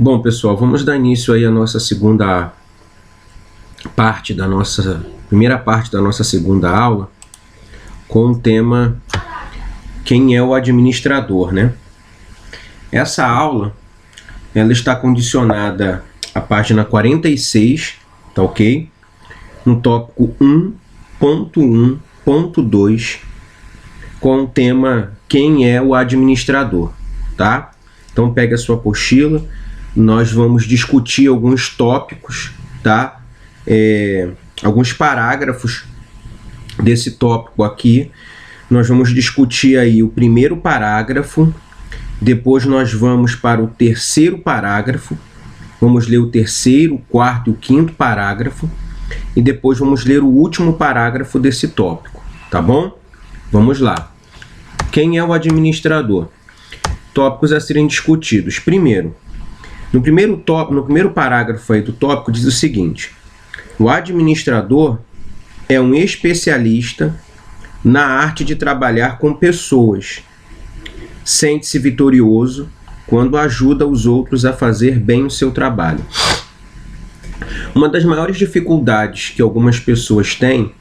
Bom, pessoal, vamos dar início aí à nossa primeira parte da nossa segunda aula com o tema quem é o administrador, né? Essa aula, ela está condicionada à página 46, tá ok? No tópico 1.1.2 com o tema quem é o administrador, tá? Então pegue a sua apostila. Nós vamos discutir alguns tópicos, tá? Alguns parágrafos desse tópico aqui. Nós vamos discutir aí o primeiro parágrafo, depois nós vamos para o terceiro parágrafo, vamos ler o terceiro, o quarto e o quinto parágrafo, e depois vamos ler o último parágrafo desse tópico, tá bom? Vamos lá. Quem é o administrador? Tópicos a serem discutidos. Primeiro, no primeiro parágrafo aí do tópico diz o seguinte: o administrador é um especialista na arte de trabalhar com pessoas. Sente-se vitorioso quando ajuda os outros a fazer bem o seu trabalho. Uma das maiores dificuldades que algumas pessoas têm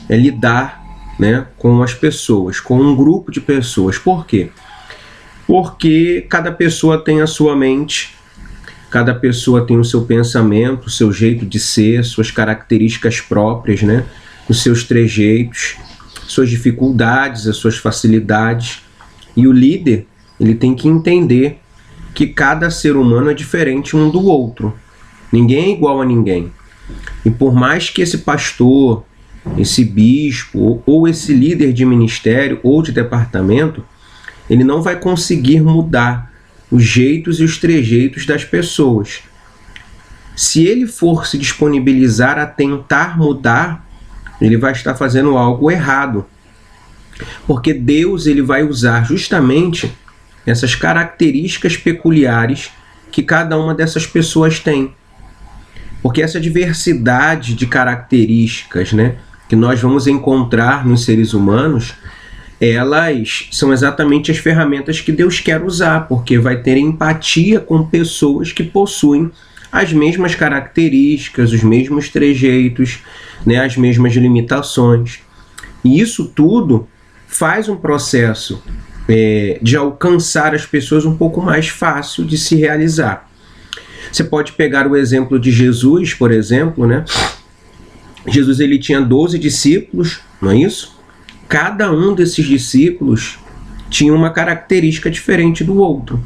é lidar, né, com as pessoas, com um grupo de pessoas. Por quê? Porque cada pessoa tem a sua mente, cada pessoa tem o seu pensamento, o seu jeito de ser, suas características próprias, né? Os seus trejeitos, suas dificuldades, as suas facilidades. E o líder, ele tem que entender que cada ser humano é diferente um do outro. Ninguém é igual a ninguém. E por mais que esse pastor, esse bispo ou esse líder de ministério ou de departamento, ele não vai conseguir mudar os jeitos e os trejeitos das pessoas. Se ele for se disponibilizar a tentar mudar, ele vai estar fazendo algo errado. Porque Deus ele vai usar justamente essas características peculiares que cada uma dessas pessoas tem. Porque essa diversidade de características, né, que nós vamos encontrar nos seres humanos, elas são exatamente as ferramentas que Deus quer usar, porque vai ter empatia com pessoas que possuem as mesmas características, os mesmos trejeitos, né, as mesmas limitações. E isso tudo faz um processo de alcançar as pessoas um pouco mais fácil de se realizar. Você pode pegar o exemplo de Jesus, por exemplo, né? Jesus ele tinha 12 discípulos, não é isso? Cada um desses discípulos tinha uma característica diferente do outro.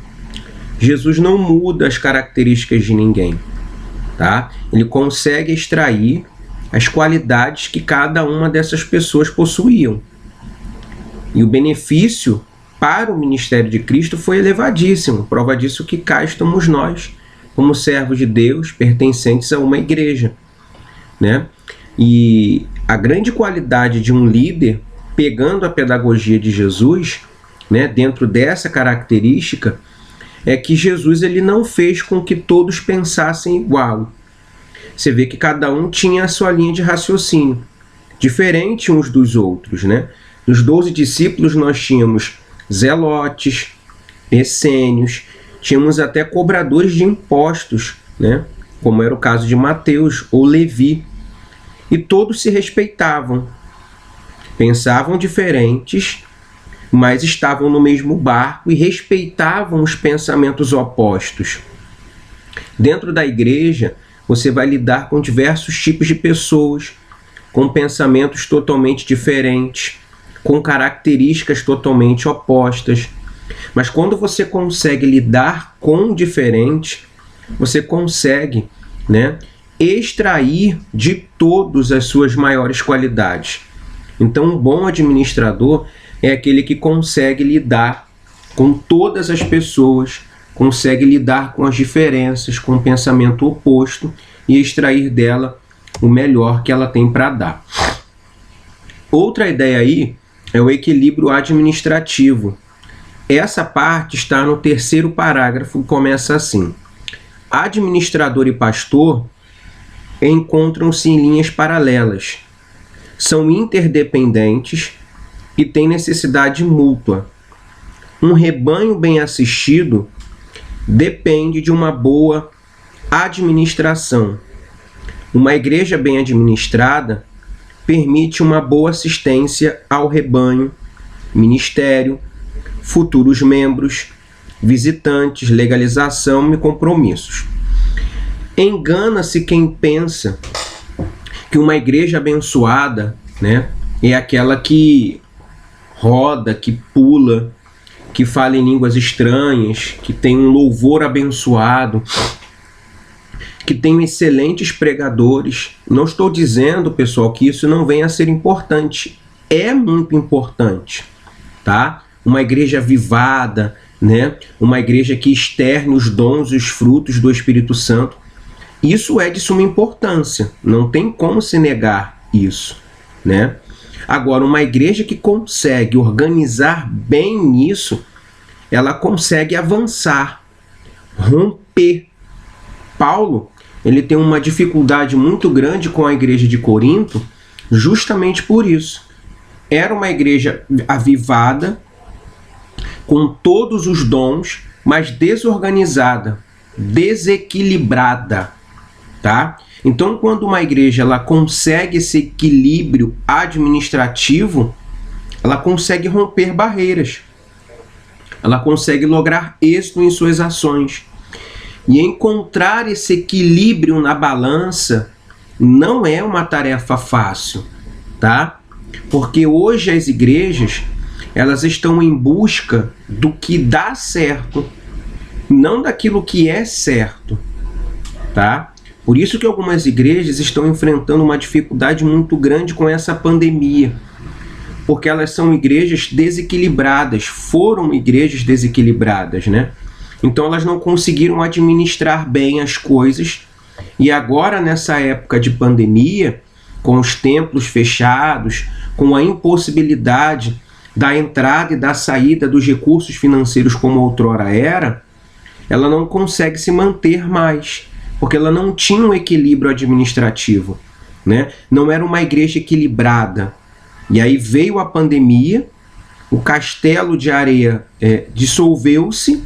Jesus não muda as características de ninguém, tá? Ele consegue extrair as qualidades que cada uma dessas pessoas possuíam. E o benefício para o ministério de Cristo foi elevadíssimo. Prova disso que cá estamos nós, como servos de Deus, pertencentes a uma igreja, né? E a grande qualidade de um líder, pegando a pedagogia de Jesus, né, dentro dessa característica, é que Jesus ele não fez com que todos pensassem igual. Você vê que cada um tinha a sua linha de raciocínio, diferente uns dos outros, né? Nos 12 discípulos nós tínhamos zelotes, essênios, tínhamos até cobradores de impostos, né? Como era o caso de Mateus ou Levi. E todos se respeitavam. Pensavam diferentes, mas estavam no mesmo barco e respeitavam os pensamentos opostos. Dentro da igreja, você vai lidar com diversos tipos de pessoas, com pensamentos totalmente diferentes, com características totalmente opostas. Mas quando você consegue lidar com o diferente, você consegue, né, extrair de todos as suas maiores qualidades. Então, um bom administrador é aquele que consegue lidar com todas as pessoas, consegue lidar com as diferenças, com o pensamento oposto e extrair dela o melhor que ela tem para dar. Outra ideia aí é o equilíbrio administrativo. Essa parte está no terceiro parágrafo, começa assim: administrador e pastor encontram-se em linhas paralelas, são interdependentes e têm necessidade mútua. Um rebanho bem assistido depende de uma boa administração. Uma igreja bem administrada permite uma boa assistência ao rebanho, ministério, futuros membros, visitantes, legalização e compromissos. Engana-se quem pensa que uma igreja abençoada, né, é aquela que roda, que pula, que fala em línguas estranhas, que tem um louvor abençoado, que tem excelentes pregadores. Não estou dizendo, pessoal, que isso não venha a ser importante. É muito importante, tá? Uma igreja avivada, né? Uma igreja que externe os dons e os frutos do Espírito Santo. Isso é de suma importância. Não tem como se negar isso, né? Agora, uma igreja que consegue organizar bem isso, ela consegue avançar, romper. Paulo, ele tem uma dificuldade muito grande com a igreja de Corinto, justamente por isso. Era uma igreja avivada, com todos os dons, mas desorganizada, desequilibrada, tá? Então, quando uma igreja ela consegue esse equilíbrio administrativo, ela consegue romper barreiras, ela consegue lograr êxito em suas ações. E encontrar esse equilíbrio na balança não é uma tarefa fácil, tá? Porque hoje as igrejas, elas estão em busca do que dá certo, não daquilo que é certo, tá? Por isso que algumas igrejas estão enfrentando uma dificuldade muito grande com essa pandemia, porque elas são igrejas desequilibradas, foram igrejas desequilibradas, né? Então elas não conseguiram administrar bem as coisas, e agora nessa época de pandemia, com os templos fechados, com a impossibilidade da entrada e da saída dos recursos financeiros como outrora era, ela não consegue se manter mais, porque ela não tinha um equilíbrio administrativo, né? Não era uma igreja equilibrada. E aí veio a pandemia, o castelo de areia dissolveu-se,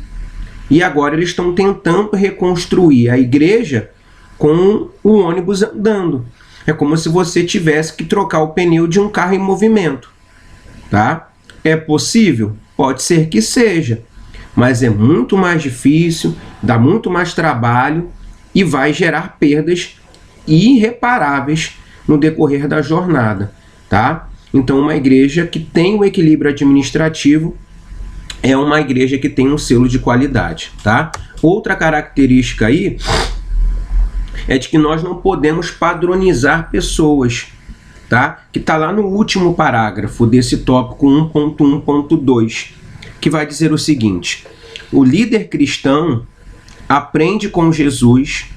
e agora eles estão tentando reconstruir a igreja com o ônibus andando. É como se você tivesse que trocar o pneu de um carro em movimento, tá? É possível? Pode ser que seja, mas é muito mais difícil, dá muito mais trabalho e vai gerar perdas irreparáveis no decorrer da jornada, tá? Então, uma igreja que tem um equilíbrio administrativo é uma igreja que tem um selo de qualidade, tá? Outra característica aí é de que nós não podemos padronizar pessoas, tá? Que está lá no último parágrafo desse tópico 1.1.2, que vai dizer o seguinte: o líder cristão aprende com Jesus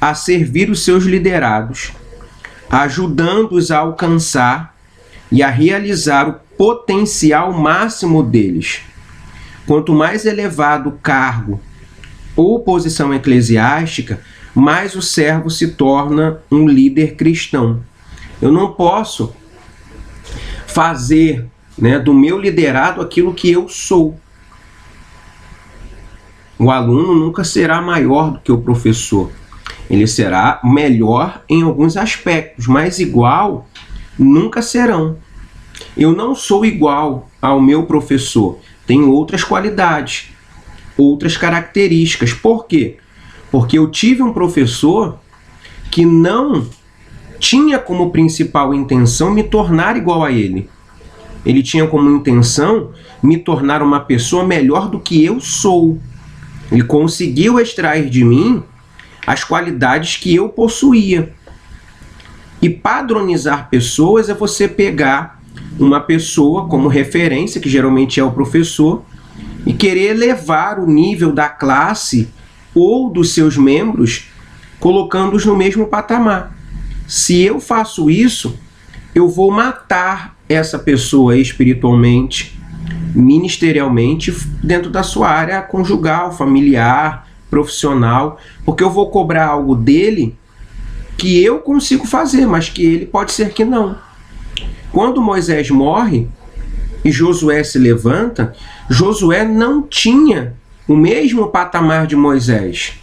a servir os seus liderados, ajudando-os a alcançar e a realizar o potencial máximo deles. Quanto mais elevado o cargo ou posição eclesiástica, mais o servo se torna um líder cristão. Eu não posso fazer, né, do meu liderado aquilo que eu sou. O aluno nunca será maior do que o professor. Ele será melhor em alguns aspectos, mas igual nunca serão. Eu não sou igual ao meu professor. Tenho outras qualidades, outras características. Por quê? Porque eu tive um professor que não tinha como principal intenção me tornar igual a ele. Ele tinha como intenção me tornar uma pessoa melhor do que eu sou. Ele conseguiu extrair de mim as qualidades que eu possuía. E padronizar pessoas é você pegar uma pessoa como referência, que geralmente é o professor, e querer elevar o nível da classe ou dos seus membros, colocando-os no mesmo patamar. Se eu faço isso, eu vou matar essa pessoa espiritualmente, ministerialmente, dentro da sua área conjugal, familiar, profissional, porque eu vou cobrar algo dele que eu consigo fazer, mas que ele pode ser que não. Quando Moisés morre e Josué se levanta, Josué não tinha o mesmo patamar de Moisés.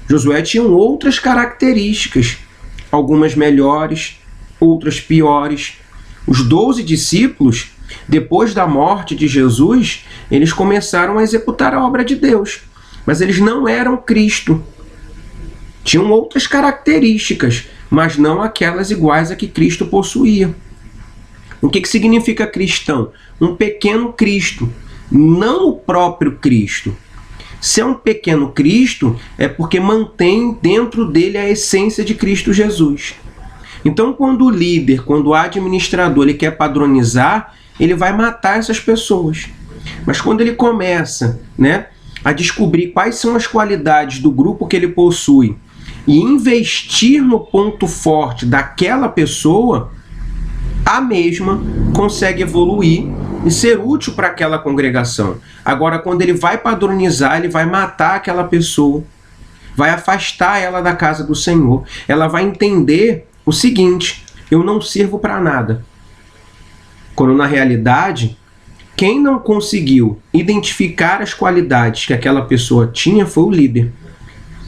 Josué tinha outras características, algumas melhores, outras piores. Os 12 discípulos, depois da morte de Jesus, eles começaram a executar a obra de Deus, mas eles não eram Cristo. Tinham outras características, mas não aquelas iguais a que Cristo possuía. O que significa cristão? Um pequeno Cristo, não o próprio Cristo. Se é um pequeno Cristo, é porque mantém dentro dele a essência de Cristo Jesus. Então, quando o líder, quando o administrador, ele quer padronizar, ele vai matar essas pessoas. Mas quando ele começa, a descobrir quais são as qualidades do grupo que ele possui e investir no ponto forte daquela pessoa, a mesma consegue evoluir e ser útil para aquela congregação. Agora, quando ele vai padronizar, ele vai matar aquela pessoa, vai afastar ela da casa do Senhor. Ela vai entender o seguinte: eu não sirvo para nada. Quando na realidade, quem não conseguiu identificar as qualidades que aquela pessoa tinha foi o líder.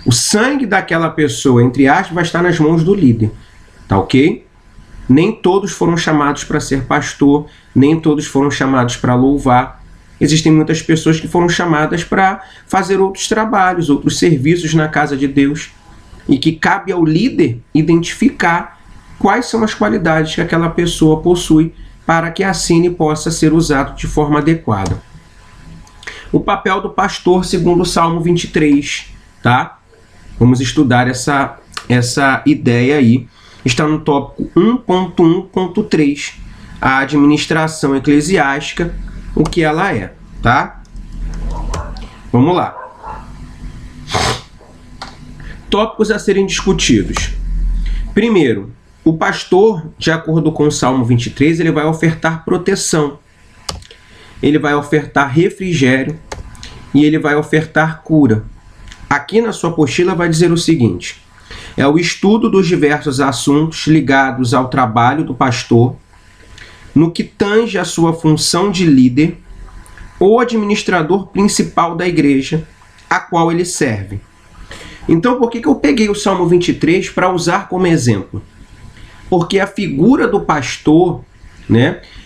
O sangue daquela pessoa, entre aspas, vai estar nas mãos do líder. Tá ok? Nem todos foram chamados para ser pastor, nem todos foram chamados para louvar. Existem muitas pessoas que foram chamadas para fazer outros trabalhos, outros serviços na casa de Deus, e que cabe ao líder identificar quais são as qualidades que aquela pessoa possui para que assim possa ser usado de forma adequada. O papel do pastor segundo o Salmo 23, tá? Vamos estudar essa ideia aí. Está no tópico 1.1.3, a administração eclesiástica, o que ela é, tá? Vamos lá. Tópicos a serem discutidos. Primeiro, o pastor, de acordo com o Salmo 23, ele vai ofertar proteção, ele vai ofertar refrigério e ele vai ofertar cura. Aqui na sua apostila vai dizer o seguinte: é o estudo dos diversos assuntos ligados ao trabalho do pastor, no que tange a sua função de líder ou administrador principal da igreja, a qual ele serve. Então, por que eu peguei o Salmo 23 para usar como exemplo? Porque a figura do pastor,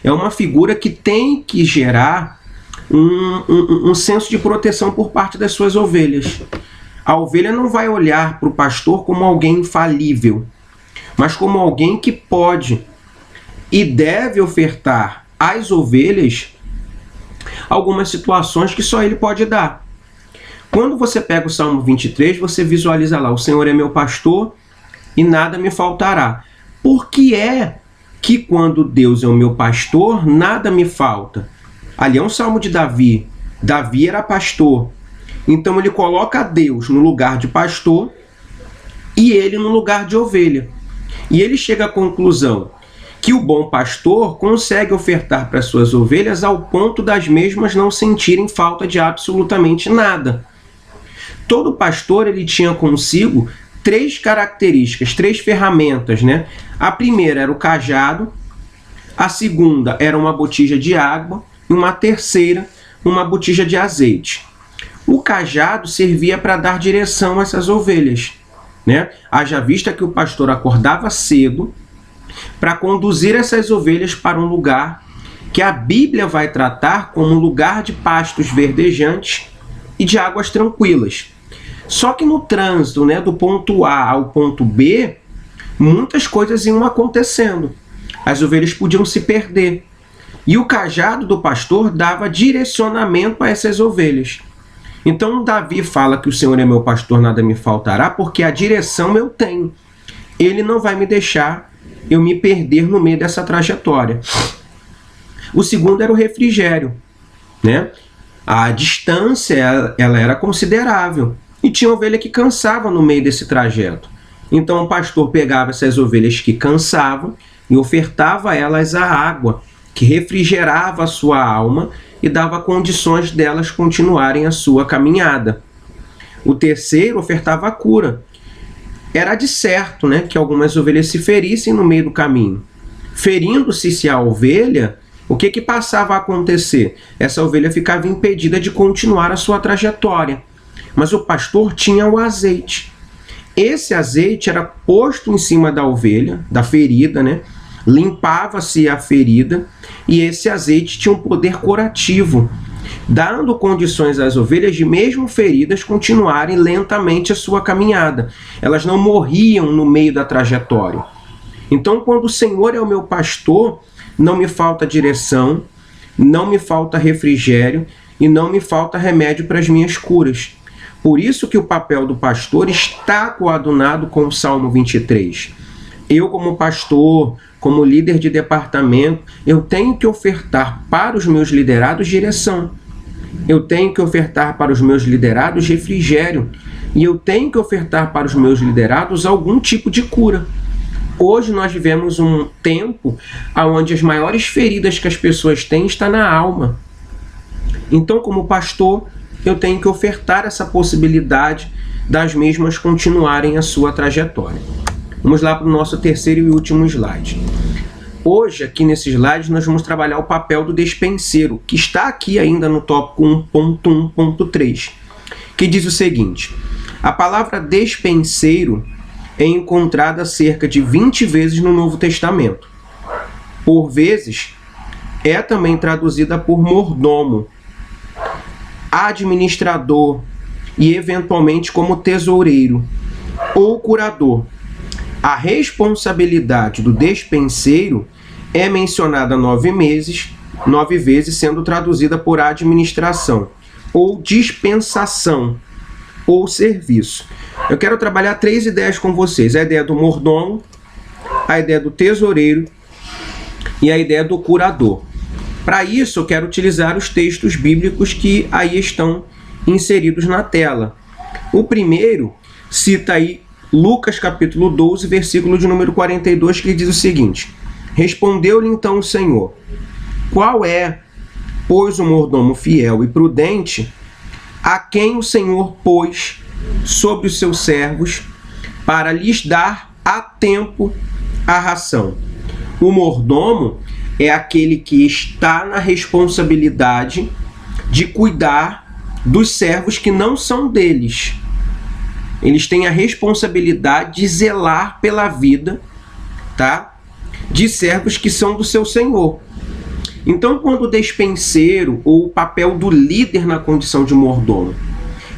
é uma figura que tem que gerar um senso de proteção por parte das suas ovelhas. A ovelha não vai olhar para o pastor como alguém infalível, mas como alguém que pode e deve ofertar às ovelhas algumas situações que só ele pode dar. Quando você pega o Salmo 23, você visualiza lá: o Senhor é meu pastor e nada me faltará. Por que é que quando Deus é o meu pastor, nada me falta? Ali é um salmo de Davi. Davi era pastor. Então ele coloca Deus no lugar de pastor e ele no lugar de ovelha. E ele chega à conclusão que o bom pastor consegue ofertar para suas ovelhas ao ponto das mesmas não sentirem falta de absolutamente nada. Todo pastor ele tinha consigo 3 características, 3 ferramentas, A primeira era o cajado, a segunda era uma botija de água e uma terceira, uma botija de azeite. O cajado servia para dar direção a essas ovelhas, Haja vista que o pastor acordava cedo para conduzir essas ovelhas para um lugar que a Bíblia vai tratar como um lugar de pastos verdejantes e de águas tranquilas. Só que no trânsito, do ponto A ao ponto B, muitas coisas iam acontecendo. As ovelhas podiam se perder. E o cajado do pastor dava direcionamento a essas ovelhas. Então Davi fala que o Senhor é meu pastor, nada me faltará, porque a direção eu tenho. Ele não vai me deixar eu me perder no meio dessa trajetória. O segundo era o refrigério, A distância ela era considerável. E tinha ovelha que cansava no meio desse trajeto. Então o pastor pegava essas ovelhas que cansavam e ofertava a elas a água, que refrigerava a sua alma e dava condições delas continuarem a sua caminhada. O terceiro ofertava a cura. Era de certo, que algumas ovelhas se ferissem no meio do caminho. Ferindo-se a ovelha, o que passava a acontecer? Essa ovelha ficava impedida de continuar a sua trajetória. Mas o pastor tinha o azeite. Esse azeite era posto em cima da ovelha, da ferida, né? Limpava-se a ferida e esse azeite tinha um poder curativo, dando condições às ovelhas de, mesmo feridas, continuarem lentamente a sua caminhada. Elas não morriam no meio da trajetória. Então, quando o Senhor é o meu pastor, não me falta direção, não me falta refrigério e não me falta remédio para as minhas curas. Por isso que o papel do pastor está coadunado com o Salmo 23. Eu, como pastor, como líder de departamento, eu tenho que ofertar para os meus liderados direção. Eu tenho que ofertar para os meus liderados refrigério. E eu tenho que ofertar para os meus liderados algum tipo de cura. Hoje nós vivemos um tempo onde as maiores feridas que as pessoas têm estão na alma. Então, como pastor, eu tenho que ofertar essa possibilidade das mesmas continuarem a sua trajetória. Vamos lá para o nosso terceiro e último slide. Hoje, aqui nesse slide, nós vamos trabalhar o papel do despenseiro, que está aqui ainda no tópico 1.1.3, que diz o seguinte: a palavra despenseiro é encontrada cerca de 20 vezes no Novo Testamento. Por vezes, é também traduzida por mordomo, administrador e, eventualmente, como tesoureiro ou curador. A responsabilidade do despenseiro é mencionada 9 vezes, sendo traduzida por administração, ou dispensação, ou serviço. Eu quero trabalhar 3 ideias com vocês: a ideia do mordomo, a ideia do tesoureiro e a ideia do curador. Para isso, eu quero utilizar os textos bíblicos que aí estão inseridos na tela. O primeiro cita aí Lucas capítulo 12, versículo de número 42, que diz o seguinte: respondeu-lhe então o Senhor: qual é, pois, o mordomo fiel e prudente, a quem o Senhor pôs sobre os seus servos, para lhes dar a tempo a ração? O mordomo é aquele que está na responsabilidade de cuidar dos servos que não são deles. Eles têm a responsabilidade de zelar pela vida, tá? De servos que são do seu senhor. Então, quando o despenseiro, ou o papel do líder na condição de mordomo,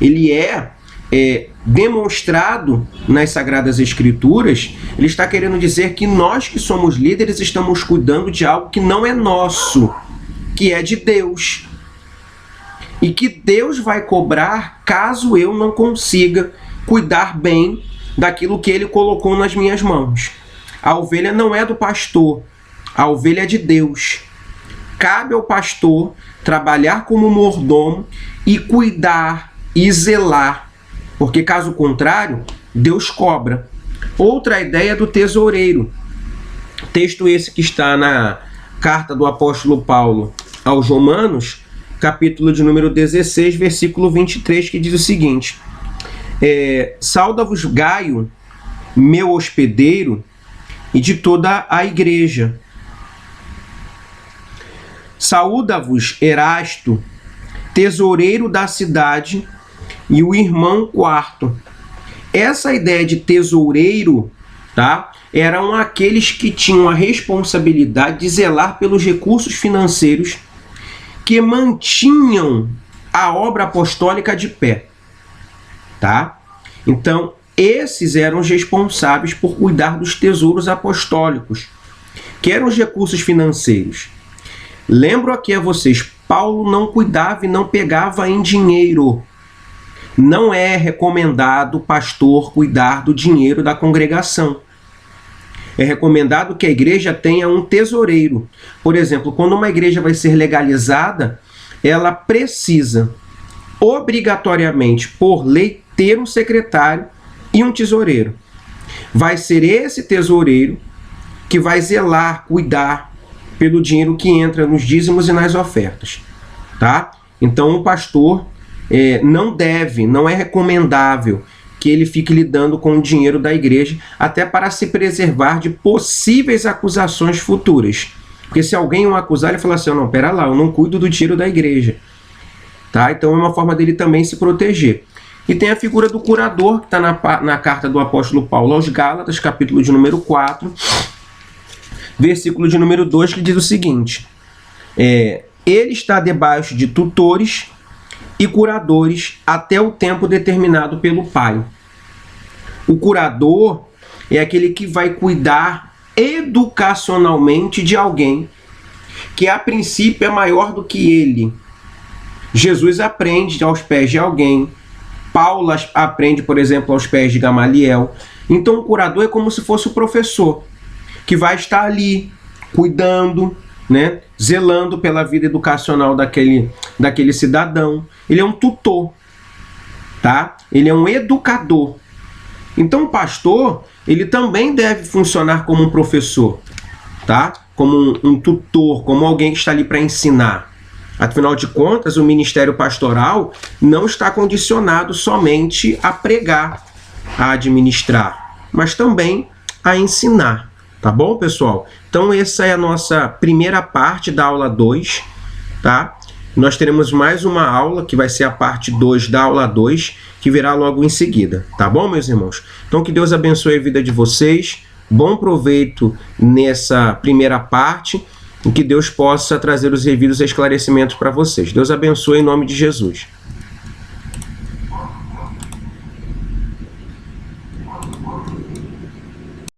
ele é demonstrado nas Sagradas Escrituras, ele está querendo dizer que nós que somos líderes estamos cuidando de algo que não é nosso, que é de Deus. E que Deus vai cobrar caso eu não consiga cuidar bem daquilo que Ele colocou nas minhas mãos. A ovelha não é do pastor, a ovelha é de Deus. Cabe ao pastor trabalhar como mordomo e cuidar e zelar, porque caso contrário, Deus cobra. Outra ideia do tesoureiro. Texto esse que está na carta do apóstolo Paulo aos Romanos, capítulo de número 16, versículo 23, que diz o seguinte: sauda-vos Gaio, meu hospedeiro, e de toda a igreja. Saúda-vos Erasto, tesoureiro da cidade, e o irmão Quarto. Essa ideia de tesoureiro, tá? Eram aqueles que tinham a responsabilidade de zelar pelos recursos financeiros que mantinham a obra apostólica de pé, tá? Então, esses eram os responsáveis por cuidar dos tesouros apostólicos, que eram os recursos financeiros. Lembro aqui a vocês, Paulo não cuidava e não pegava em dinheiro. Não é recomendado o pastor cuidar do dinheiro da congregação. É recomendado que a igreja tenha um tesoureiro. Por exemplo, quando uma igreja vai ser legalizada, ela precisa, obrigatoriamente, por lei, ter um secretário e um tesoureiro. Vai ser esse tesoureiro que vai zelar, cuidar pelo dinheiro que entra nos dízimos e nas ofertas, tá? Então o pastor não é recomendável que ele fique lidando com o dinheiro da igreja, até para se preservar de possíveis acusações futuras. Porque se alguém o acusar, ele fala assim, não, pera lá, eu não cuido do dinheiro da igreja. Tá? Então é uma forma dele também se proteger. E tem a figura do curador, que está na carta do apóstolo Paulo aos Gálatas, capítulo de número 4, versículo de número 2, que diz o seguinte, ele está debaixo de tutores e curadores até o tempo determinado pelo Pai. O curador é aquele que vai cuidar educacionalmente de alguém que a princípio é maior do que ele. Jesus aprende aos pés de alguém, Paulo aprende, por exemplo, aos pés de Gamaliel. Então o curador é como se fosse o professor, que vai estar ali cuidando, né, zelando pela vida educacional daquele cidadão. Ele é um tutor, tá? Ele é um educador. Então o pastor, ele também deve funcionar como um professor, tá? Como um tutor, como alguém que está ali para ensinar. Afinal de contas, o ministério pastoral não está condicionado somente a pregar, a administrar, mas também a ensinar. Tá bom, pessoal? Então essa é a nossa primeira parte da aula 2, tá? Nós teremos mais uma aula, que vai ser a parte 2 da aula 2, que virá logo em seguida. Tá bom, meus irmãos? Então que Deus abençoe a vida de vocês. Bom proveito nessa primeira parte e que Deus possa trazer os devidos esclarecimentos para vocês. Deus abençoe em nome de Jesus.